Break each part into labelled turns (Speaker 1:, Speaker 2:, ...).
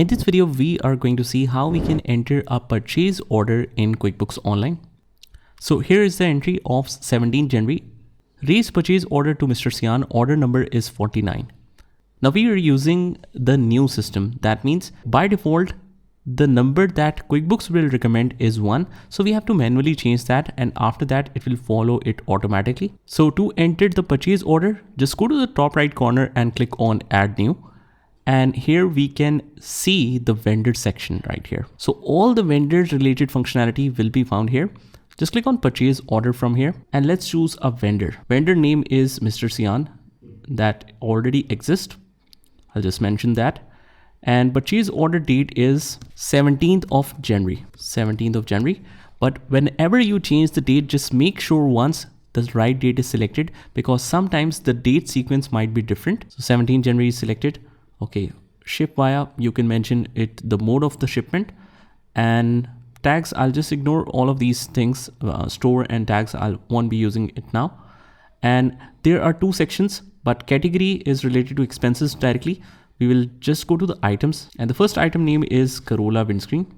Speaker 1: In this video, we are going to see how we can enter a purchase order in QuickBooks Online. So here is the entry of 17 January. Raise purchase order to Mr. Sian. Order number is 49. Now we are using the new system. That means by default, the number that QuickBooks will recommend is 1. So we have to manually change that, and after that it will follow it automatically. So to enter the purchase order, just go to the top right corner and click on Add New. And here we can see the vendor section right here. So all the vendors related functionality will be found here. Just click on purchase order from here and let's choose a vendor. Vendor name is Mr. Sian, that already exists. I'll just mention that. And purchase order date is 17th of January. 17th of January. But whenever you change the date, just make sure once the right date is selected, because sometimes the date sequence might be different. So 17th January is selected. Okay, ship via, you can mention it, the mode of the shipment, and tags, I'll just ignore all of these things. Store and tags, I won't be using it now. And there are two sections, but category is related to expenses directly. We will just go to the items, and the first item name is Corolla windscreen.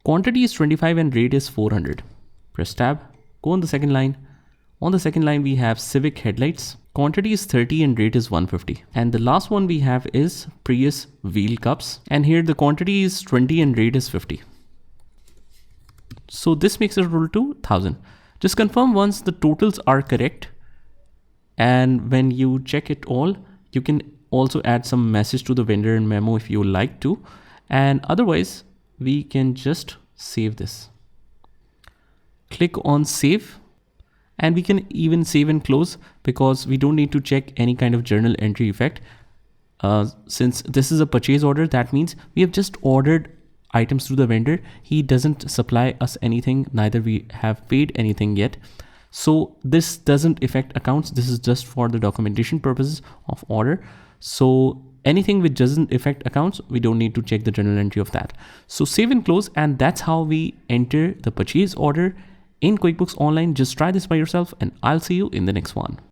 Speaker 1: Quantity is 25 and rate is 400. Press tab, go on the second line. On the second line, we have Civic headlights. Quantity is 30 and rate is 150. And the last one we have is Prius wheel cups. And here the quantity is 20 and rate is 50. So this makes it total to 1000. Just confirm once the totals are correct. And when you check it all, you can also add some message to the vendor and memo if you like to. And otherwise, we can just save this. Click on save. And we can even save and close, because we don't need to check any kind of journal entry effect. Since this is a purchase order, that means we have just ordered items to the vendor. He doesn't supply us anything, neither we have paid anything yet. So this doesn't affect accounts. This is just for the documentation purposes of order. So anything which doesn't affect accounts, we don't need to check the journal entry of that. So save and close, and that's how we enter the purchase order in QuickBooks Online. Just try this by yourself, and I'll see you in the next one.